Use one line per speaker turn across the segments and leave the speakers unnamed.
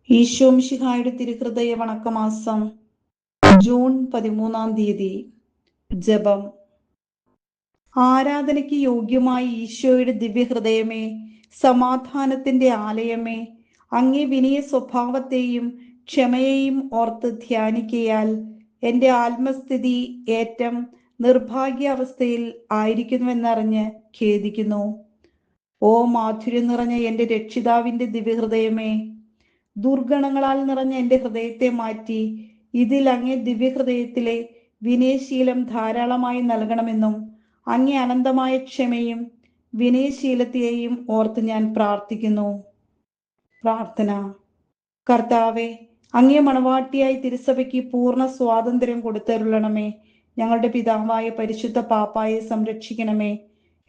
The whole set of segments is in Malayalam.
ഈശോ മിശിഹായുടെ തിരുഹൃദയ വണക്കമാസം ജൂൺ 13 ജപം. ആരാധനയ്ക്ക് യോഗ്യമായ ഈശോയുടെ ദിവ്യഹൃദയമേ, സമാധാനത്തിന്റെ ആലയമേ, അങ്ങേ വിനയ സ്വഭാവത്തെയും ക്ഷമയെയും ഓർത്ത് ധ്യാനിക്കയാൽ എൻ്റെ ആത്മസ്ഥിതി ഏറ്റം നിർഭാഗ്യാവസ്ഥയിൽ ആയിരിക്കുന്നുവെന്നറിഞ്ഞ് ഖേദിക്കുന്നു. ഓ മാധുര്യം നിറഞ്ഞ എൻ്റെ രക്ഷിതാവിൻ്റെ ദിവ്യഹൃദയമേ, ദുർഗണങ്ങളാൽ നിറഞ്ഞ എൻ്റെ ഹൃദയത്തെ മാറ്റി ഇതിൽ അങ്ങേ ദിവ്യഹൃദയത്തിലെ വിനയശീലം ധാരാളമായി നൽകണമെന്നും അങ്ങേ അനന്തമായ ക്ഷമയും വിനയശീലത്തെയും ഓർത്ത് ഞാൻ പ്രാർത്ഥിക്കുന്നു. പ്രാർത്ഥന. കർത്താവെ, അങ്ങേ മണവാട്ടിയായി തിരുസഭയ്ക്ക് പൂർണ്ണ സ്വാതന്ത്ര്യം കൊടുത്തരുളണമേ. ഞങ്ങളുടെ പിതാവായ പരിശുദ്ധ പാപ്പായെ സംരക്ഷിക്കണമേ.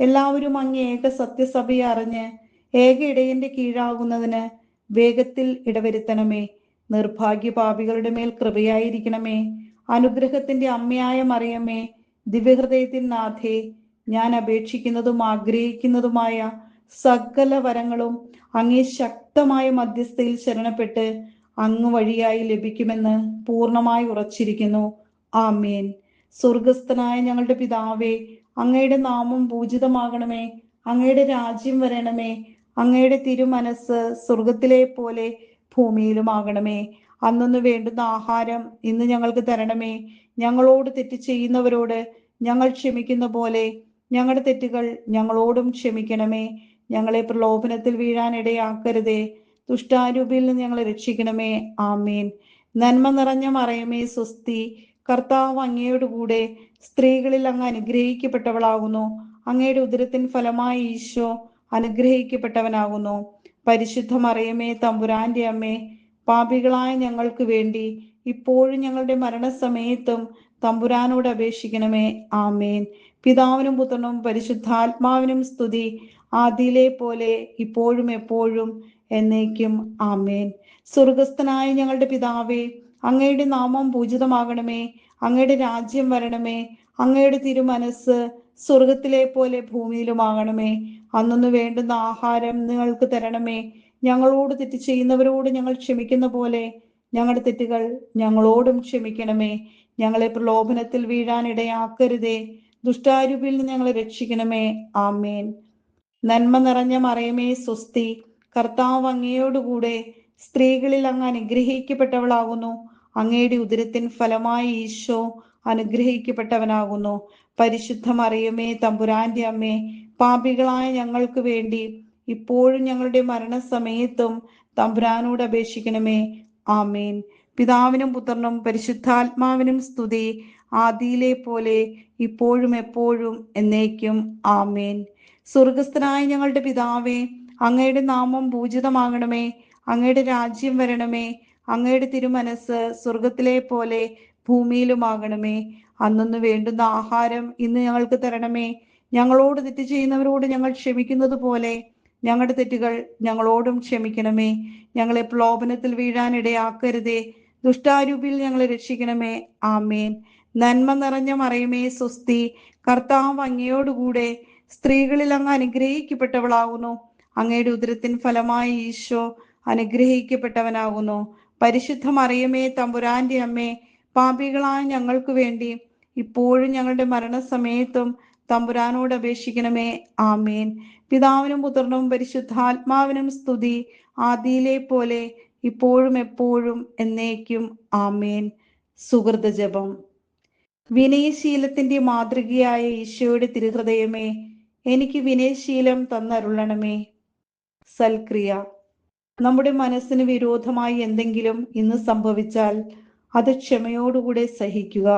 എല്ലാവരും അങ്ങേ ഏക സത്യസഭയെ അറിഞ്ഞ് ഏക ഇടയന്റെ കീഴാകുന്നതിന് വേഗത്തിൽ ഇടവരുത്തണമേ. നിർഭാഗ്യ പാപികളുടെ മേൽ കൃപയായിരിക്കണമേ. അനുഗ്രഹത്തിന്റെ അമ്മയായ മറിയമേ, ദിവ്യഹൃദയത്തിൻ നാഥേ, ഞാൻ അപേക്ഷിക്കുന്നതും ആഗ്രഹിക്കുന്നതുമായ സകല വരങ്ങളും അങ്ങേ ശക്തമായ മധ്യസ്ഥയിൽ ശരണപ്പെട്ട് അങ്ങ് വഴിയായി ലഭിക്കുമെന്ന് പൂർണ്ണമായി ഉറച്ചിരിക്കുന്നു. ആമേൻ. സ്വർഗസ്ഥനായ ഞങ്ങളുടെ പിതാവേ, അങ്ങയുടെ നാമം പൂജിതമാകണമേ. അങ്ങയുടെ രാജ്യം വരണമേ. അങ്ങയുടെ തിരുമനസ് സ്വർഗത്തിലെ പോലെ ഭൂമിയിലുമാകണമേ. അന്നു വേണ്ടുന്ന ആഹാരം ഇന്ന് ഞങ്ങൾക്ക് തരണമേ. ഞങ്ങളോട് തെറ്റ് ചെയ്യുന്നവരോട് ഞങ്ങൾ ക്ഷമിക്കുന്ന പോലെ ഞങ്ങളുടെ തെറ്റുകൾ ഞങ്ങളോടും ക്ഷമിക്കണമേ. ഞങ്ങളെ പ്രലോഭനത്തിൽ വീഴാൻ ഇടയാക്കരുതേ. ദുഷ്ടാരൂപിയിൽ നിന്ന് ഞങ്ങളെ രക്ഷിക്കണമേ. ആമേൻ. നന്മ നിറഞ്ഞ മറിയമേ, സ്വസ്തി. കർത്താവ് അങ്ങയോട് കൂടെ സ്ത്രീകളിൽ അങ്ങ് അനുഗ്രഹിക്കപ്പെട്ടവളാകുന്നു. അങ്ങയുടെ ഉദരത്തിൻ ഫലമായി ഈശോ അനുഗ്രഹിക്കപ്പെട്ടവനാകുന്നു. പരിശുദ്ധ മറിയമേ, തമ്പുരാന്റെ അമ്മേ, പാപികളായ ഞങ്ങൾക്ക് വേണ്ടി ഇപ്പോഴും ഞങ്ങളുടെ മരണസമയത്തും തമ്പുരാനോട് അപേക്ഷിക്കണമേ. ആമേൻ. പിതാവിനും പുത്രനും പരിശുദ്ധാത്മാവിനും സ്തുതി, ആദിയിലെ പോലെ ഇപ്പോഴും എപ്പോഴും എന്നേക്കും. ആമേൻ. സ്വർഗസ്ഥനായ ഞങ്ങളുടെ പിതാവേ, അങ്ങയുടെ നാമം പൂജിതമാകണമേ. അങ്ങയുടെ രാജ്യം വരണമേ. അങ്ങയുടെ തിരുമനസ് സ്വർഗത്തിലെ പോലെ ഭൂമിയിലുമാകണമേ. അന്നു വേണ്ടുന്ന ആഹാരം നിങ്ങൾക്ക് തരണമേ. ഞങ്ങളോട് തെറ്റ് ചെയ്യുന്നവരോട് ഞങ്ങൾ ക്ഷമിക്കുന്ന പോലെ ഞങ്ങളുടെ തെറ്റുകൾ ഞങ്ങളോടും ക്ഷമിക്കണമേ. ഞങ്ങളെ പ്രലോഭനത്തിൽ വീഴാൻ ഇടയാക്കരുതേ. ദുഷ്ടാരൂപിയിൽ നിന്ന് ഞങ്ങളെ രക്ഷിക്കണമേ. ആമേൻ. നന്മ നിറഞ്ഞ മറിയമേ, സ്വസ്തി. കർത്താവ് അങ്ങയോടുകൂടെ സ്ത്രീകളിൽ അങ്ങ് അനുഗ്രഹിക്കപ്പെട്ടവളാകുന്നു. അങ്ങയുടെ ഉദരത്തിൻ ഫലമായി ഈശോ അനുഗ്രഹിക്കപ്പെട്ടവനാകുന്നു. പരിശുദ്ധ മറിയമേ, തമ്പുരാന്റെ അമ്മേ, പാപികളായ ഞങ്ങൾക്ക് വേണ്ടി ഇപ്പോഴും ഞങ്ങളുടെ മരണസമയത്തും തമ്പുരാനോട് അപേക്ഷിക്കണമേ. ആമേൻ. പിതാവിനും പുത്രനും പരിശുദ്ധാത്മാവിനും സ്തുതി, ആദിയിലെ പോലെ ഇപ്പോഴും എപ്പോഴും എന്നേക്കും. ആമേൻ. സ്വർഗസ്ഥനായ ഞങ്ങളുടെ പിതാവേ, അങ്ങയുടെ നാമം പൂജിതമാകണമേ. അങ്ങയുടെ രാജ്യം വരണമേ. അങ്ങയുടെ തിരുമനസ് സ്വർഗത്തിലെ പോലെ ഭൂമിയിലുമാകണമേ. അന്നു വേണ്ടുന്ന ആഹാരം ഇന്ന് ഞങ്ങൾക്ക് തരണമേ. ഞങ്ങളോട് തെറ്റ് ചെയ്യുന്നവരോട് ഞങ്ങൾ ക്ഷമിക്കുന്നത് പോലെ ഞങ്ങളുടെ തെറ്റുകൾ ഞങ്ങളോടും ക്ഷമിക്കണമേ. ഞങ്ങളെ പ്രലോഭനത്തിൽ വീഴാൻ ഇടയാക്കരുതേ. ദുഷ്ടാരൂപിയിൽ ഞങ്ങളെ രക്ഷിക്കണമേ. ആമേൻ. നന്മ നിറഞ്ഞ മറിയമേ, സ്വസ്തി. കർത്താവ് അങ്ങയോടുകൂടെ സ്ത്രീകളിൽ അങ്ങ് അനുഗ്രഹിക്കപ്പെട്ടവളാകുന്നു. അങ്ങയുടെ ഉദരത്തിൻ ഫലമായി ഈശോ അനുഗ്രഹിക്കപ്പെട്ടവനാകുന്നു. പരിശുദ്ധ മറിയമേ, തമ്പുരാന്റെ അമ്മേ, പാപികളായ ഞങ്ങൾക്ക് വേണ്ടി ഇപ്പോഴും ഞങ്ങളുടെ മരണസമയത്തും തമ്പുരാനോട് അപേക്ഷിക്കണമേ. ആമേൻ. പിതാവിനും പുത്രനും പരിശുദ്ധാത്മാവിനും സ്തുതി, ആദിയിലെ പോലെ ഇപ്പോഴും എപ്പോഴും എന്നേക്കും. ആമേൻ. സുഹൃത ജപം. വിനയശീലത്തിന്റെ മാതൃകയായ ഈശോയുടെ തിരുഹൃദയമേ, എനിക്ക് വിനയശീലം തന്നരുളണമേ. സൽക്രിയ. നമ്മുടെ മനസ്സിന് വിരോധമായി എന്തെങ്കിലും ഇന്ന് സംഭവിച്ചാൽ അത് ക്ഷമയോടുകൂടെ സഹിക്കുക.